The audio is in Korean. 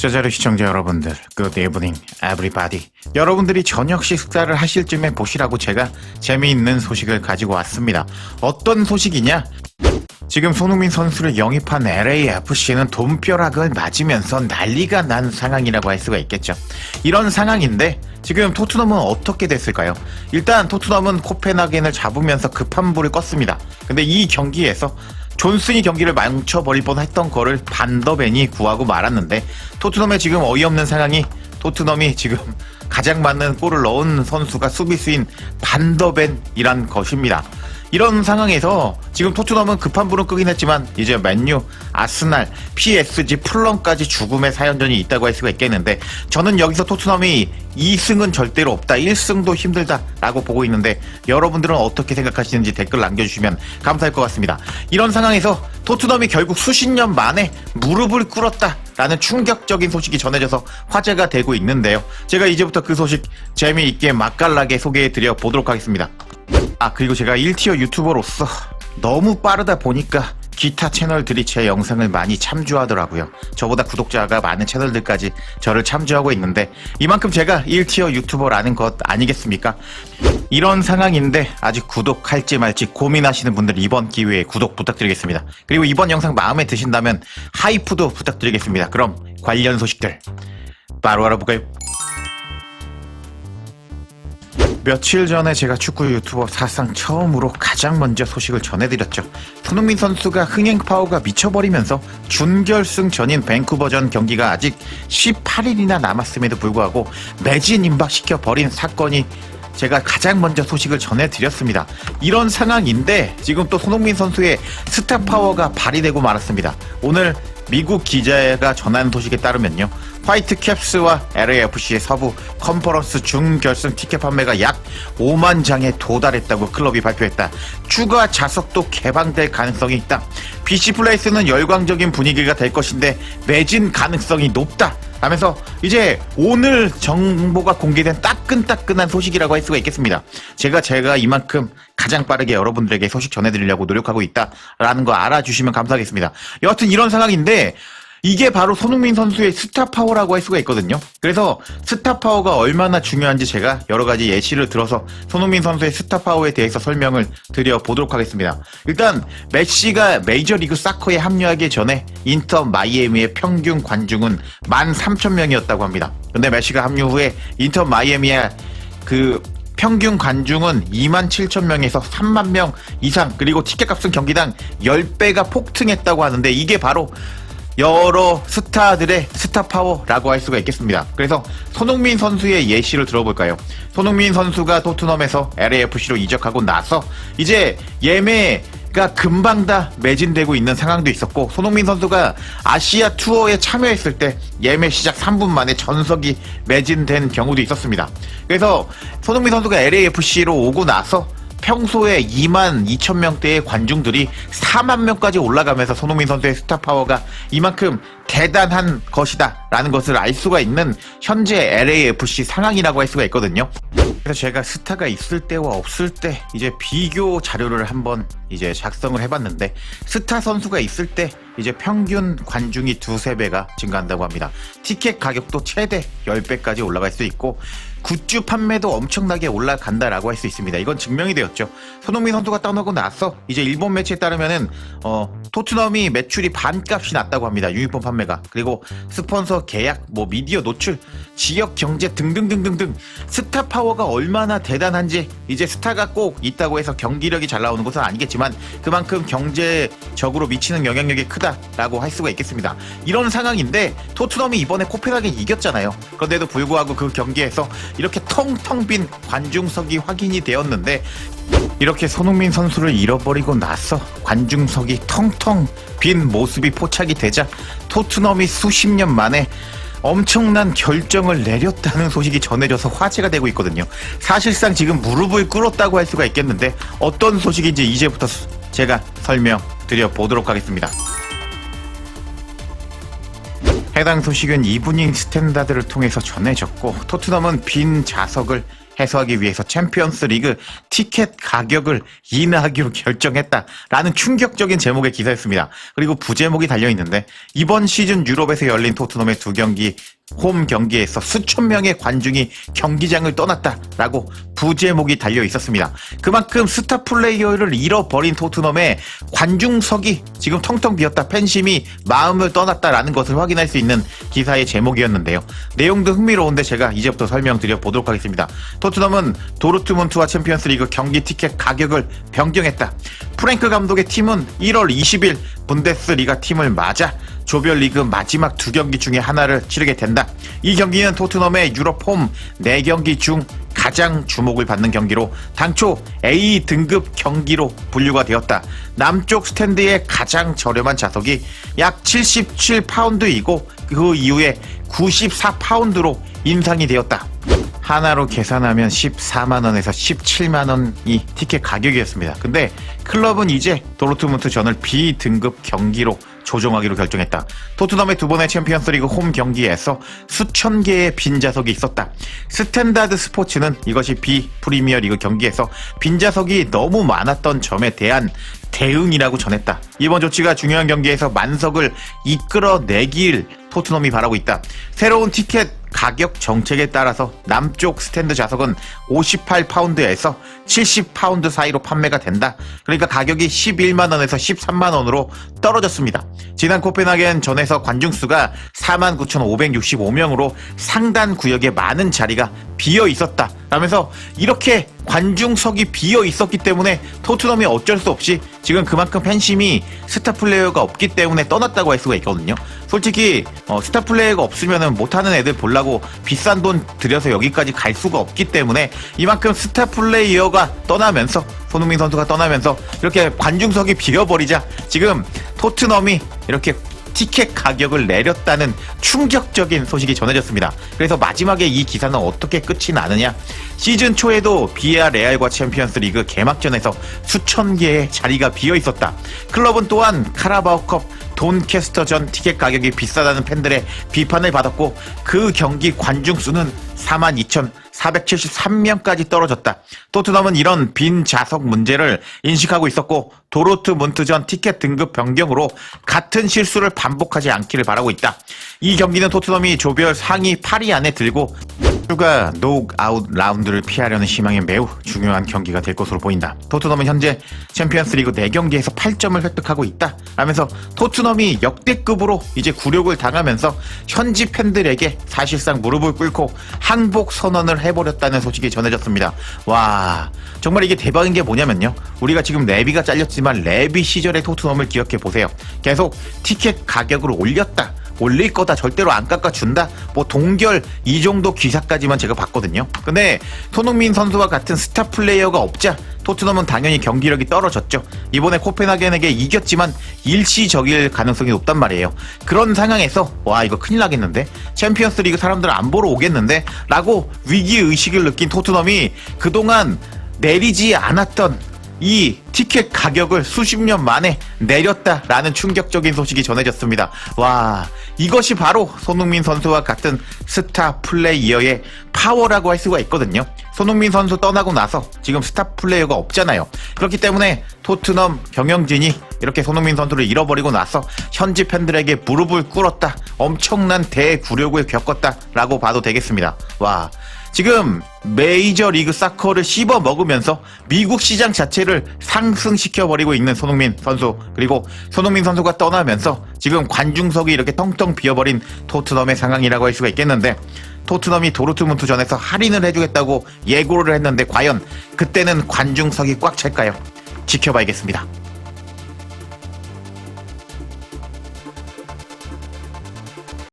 저자리 시청자 여러분들, Good evening, everybody. 여러분들이 저녁 식사를 하실 쯤에 보시라고 제가 재미있는 소식을 가지고 왔습니다. 어떤 소식이냐? 지금 손흥민 선수를 영입한 LAFC는 돈벼락을 맞으면서 난리가 난 상황이라고 할 수가 있겠죠. 이런 상황인데 지금 토트넘은 어떻게 됐을까요? 일단 토트넘은 코펜하겐을 잡으면서 급한 불을 껐습니다. 근데 이 경기에서 존슨이 경기를 망쳐버릴 뻔했던 거를 반더벤이 구하고 말았는데 토트넘의 지금 어이없는 상황이 토트넘이 지금 가장 많은 골을 넣은 선수가 수비수인 반더벤이란 것입니다. 이런 상황에서 지금 토트넘은 급한 불은 끄긴 했지만 이제 맨유, 아스날, PSG, 풀럼까지 죽음의 사연전이 있다고 할 수가 있겠는데 저는 여기서 토트넘이 2승은 절대로 없다, 1승도 힘들다 라고 보고 있는데 여러분들은 어떻게 생각하시는지 댓글 남겨주시면 감사할 것 같습니다. 이런 상황에서 토트넘이 결국 수십 년 만에 무릎을 꿇었다 라는 충격적인 소식이 전해져서 화제가 되고 있는데요. 제가 이제부터 그 소식 재미있게 맛깔나게 소개해드려 보도록 하겠습니다. 그리고 제가 1티어 유튜버로서 너무 빠르다 보니까 기타 채널들이 제 영상을 많이 참조하더라고요. 저보다 구독자가 많은 채널들까지 저를 참조하고 있는데 이만큼 제가 1티어 유튜버라는 것 아니겠습니까? 이런 상황인데 아직 구독할지 말지 고민하시는 분들 이번 기회에 구독 부탁드리겠습니다. 그리고 이번 영상 마음에 드신다면 하이프도 부탁드리겠습니다. 그럼 관련 소식들 바로 알아볼까요? 며칠 전에 제가 축구 유튜버 사상 처음으로 가장 먼저 소식을 전해드렸죠. 손흥민 선수가 흥행 파워가 미쳐버리면서 준결승 전인 밴쿠버전 경기가 아직 18일이나 남았음에도 불구하고 매진 임박시켜버린 사건이 제가 가장 먼저 소식을 전해드렸습니다. 이런 상황인데 지금 또 손흥민 선수의 스타 파워가 발휘되고 말았습니다. 오늘 미국 기자가 전한 소식에 따르면요, 화이트 캡스와 LAFC의 서부 컨퍼런스 준결승 티켓 판매가 약 5만 장에 도달했다고 클럽이 발표했다. 추가 좌석도 개방될 가능성이 있다. BC 플레이스는 열광적인 분위기가 될 것인데 매진 가능성이 높다 하면서 이제 오늘 정보가 공개된 따끈따끈한 소식이라고 할 수가 있겠습니다. 제가 이만큼 가장 빠르게 여러분들에게 소식 전해드리려고 노력하고 있다라는 거 알아주시면 감사하겠습니다. 여하튼 이런 상황인데 이게 바로 손흥민 선수의 스타 파워라고 할 수가 있거든요. 그래서 스타 파워가 얼마나 중요한지 제가 여러 가지 예시를 들어서 손흥민 선수의 스타 파워에 대해서 설명을 드려보도록 하겠습니다. 일단 메시가 메이저리그 사커에 합류하기 전에 인터 마이애미의 평균 관중은 13,000명이었다고 합니다. 근데 메시가 합류 후에 인터 마이애미의 그 평균 관중은 27,000명에서 3만 명 이상, 그리고 티켓값은 경기당 10배가 폭등했다고 하는데 이게 바로 여러 스타들의 스타 파워라고 할 수가 있겠습니다. 그래서 손흥민 선수의 예시를 들어볼까요? 손흥민 선수가 토트넘에서 LAFC로 이적하고 나서 이제 예매가 금방 다 매진되고 있는 상황도 있었고, 손흥민 선수가 아시아 투어에 참여했을 때 예매 시작 3분 만에 전석이 매진된 경우도 있었습니다. 그래서 손흥민 선수가 LAFC로 오고 나서 평소에 22,000명대의 관중들이 4만 명까지 올라가면서 손흥민 선수의 스타 파워가 이만큼 대단한 것이다 라는 것을 알 수가 있는 현재 LAFC 상황이라고 할 수가 있거든요. 그래서 제가 스타가 있을 때와 없을 때 이제 비교 자료를 한번 이제 작성을 해봤는데, 스타 선수가 있을 때 이제 평균 관중이 2-3배가 증가한다고 합니다. 티켓 가격도 최대 10배까지 올라갈 수 있고 굿즈 판매도 엄청나게 올라간다라고 할 수 있습니다. 이건 증명이 되었죠. 손흥민 선수가 떠나고 나서 이제 일본 매체에 따르면은 토트넘이 매출이 반값이 났다고 합니다. 유니폼 판매가. 그리고 스폰서 계약, 미디어 노출, 지역 경제 등등등등등 스타 파워가 얼마나 대단한지, 이제 스타가 꼭 있다고 해서 경기력이 잘 나오는 것은 아니겠지만 그만큼 경제적으로 미치는 영향력이 크다라고 할 수가 있겠습니다. 이런 상황인데 토트넘이 이번에 코펜하겐 이겼잖아요. 그런데도 불구하고 그 경기에서 이렇게 텅텅 빈 관중석이 확인이 되었는데, 이렇게 손흥민 선수를 잃어버리고 나서 관중석이 텅텅 빈 모습이 포착이 되자 토트넘이 수십 년 만에 엄청난 결정을 내렸다는 소식이 전해져서 화제가 되고 있거든요. 사실상 지금 무릎을 꿇었다고 할 수가 있겠는데 어떤 소식인지 이제부터 제가 설명드려 보도록 하겠습니다. 해당 소식은 이브닝 스탠다드를 통해서 전해졌고, 토트넘은 빈 좌석을 해소하기 위해서 챔피언스 리그 티켓 가격을 인하하기로 결정했다라는 충격적인 제목의 기사였습니다. 그리고 부제목이 달려있는데 이번 시즌 유럽에서 열린 토트넘의 2경기 홈 경기에서 수천 명의 관중이 경기장을 떠났다라고 부제목이 달려 있었습니다. 그만큼 스타 플레이어를 잃어버린 토트넘의 관중석이 지금 텅텅 비었다, 팬심이 마음을 떠났다라는 것을 확인할 수 있는 기사의 제목이었는데요. 내용도 흥미로운데 제가 이제부터 설명드려 보도록 하겠습니다. 토트넘은 도르트문트와 챔피언스리그 경기 티켓 가격을 변경했다. 프랭크 감독의 팀은 1월 20일 분데스리가 팀을 맞아 조별리그 마지막 2경기 중에 하나를 치르게 된다. 이 경기는 토트넘의 유럽 홈 4경기 중 가장 주목을 받는 경기로 당초 A 등급 경기로 분류가 되었다. 남쪽 스탠드의 가장 저렴한 좌석이 약 77파운드이고 그 이후에 94파운드로 인상이 되었다. 하나로 계산하면 14만원에서 17만원이 티켓 가격이었습니다. 근데 클럽은 이제 도르트문트전을 B등급 경기로 조정하기로 결정했다. 토트넘의 2번의 챔피언스리그 홈 경기에서 수천 개의 빈좌석이 있었다. 스탠다드 스포츠는 이것이 B 프리미어리그 경기에서 빈좌석이 너무 많았던 점에 대한 대응이라고 전했다. 이번 조치가 중요한 경기에서 만석을 이끌어내길 토트넘이 바라고 있다. 새로운 티켓 가격 정책에 따라서 남쪽 스탠드 좌석은 58파운드에서 70파운드 사이로 판매가 된다. 그러니까 가격이 11만원에서 13만원으로 떨어졌습니다. 지난 코펜하겐 전에서 관중수가 49,565명으로 상단 구역에 많은 자리가 비어 있었다 라면서 이렇게 관중석이 비어 있었기 때문에 토트넘이 어쩔 수 없이 지금 그만큼 팬심이 스타 플레이어가 없기 때문에 떠났다고 할 수가 있거든요. 솔직히 스타 플레이어가 없으면 못하는 애들 보려고 비싼 돈 들여서 여기까지 갈 수가 없기 때문에 이만큼 스타 플레이어가 떠나면서, 손흥민 선수가 떠나면서 이렇게 관중석이 비어버리자 지금 토트넘이 이렇게 티켓 가격을 내렸다는 충격적인 소식이 전해졌습니다. 그래서 마지막에 이 기사는 어떻게 끝이 나느냐, 시즌 초에도 비에아레알과 챔피언스 리그 개막전에서 수천 개의 자리가 비어 있었다. 클럽은 또한 카라바오컵 돈캐스터전 티켓 가격이 비싸다는 팬들의 비판을 받았고 그 경기 관중 수는 42,473명까지 떨어졌다. 토트넘은 이런 빈 좌석 문제를 인식하고 있었고 도르트문트전 티켓 등급 변경으로 같은 실수를 반복하지 않기를 바라고 있다. 이 경기는 토트넘이 조별 상위 8위 안에 들고 가 녹아웃 라운드를 피하려는 희망에 매우 중요한 경기가 될 것으로 보인다. 토트넘은 현재 챔피언스리그 4경기에서 8점을 획득하고 있다 라면서 토트넘이 역대급으로 이제 굴욕을 당하면서 현지 팬들에게 사실상 무릎을 꿇고 항복 선언을 해버렸다는 소식이 전해졌습니다. 와, 정말 이게 대박인 게 뭐냐면요, 우리가 지금 레비가 잘렸지만 레비 시절의 토트넘을 기억해 보세요. 계속 티켓 가격을 올렸다, 올릴 거다, 절대로 안 깎아준다, 뭐 동결, 이 정도 기사까지만 제가 봤거든요. 근데 손흥민 선수와 같은 스타 플레이어가 없자 토트넘은 당연히 경기력이 떨어졌죠. 이번에 코펜하겐에게 이겼지만 일시적일 가능성이 높단 말이에요. 그런 상황에서 와, 이거 큰일 나겠는데, 챔피언스 리그 사람들 안 보러 오겠는데 라고 위기의식을 느낀 토트넘이 그동안 내리지 않았던 이 티켓 가격을 수십 년 만에 내렸다라는 충격적인 소식이 전해졌습니다. 와, 이것이 바로 손흥민 선수와 같은 스타 플레이어의 파워라고 할 수가 있거든요. 손흥민 선수 떠나고 나서 지금 스타 플레이어가 없잖아요. 그렇기 때문에 토트넘 경영진이 이렇게 손흥민 선수를 잃어버리고 나서 현지 팬들에게 무릎을 꿇었다, 엄청난 대굴욕을 겪었다라고 봐도 되겠습니다. 와, 지금 메이저리그 사커를 씹어 먹으면서 미국 시장 자체를 상승시켜버리고 있는 손흥민 선수, 그리고 손흥민 선수가 떠나면서 지금 관중석이 이렇게 텅텅 비어버린 토트넘의 상황이라고 할 수가 있겠는데, 토트넘이 도르트문트전에서 할인을 해주겠다고 예고를 했는데 과연 그때는 관중석이 꽉 찰까요? 지켜봐야겠습니다.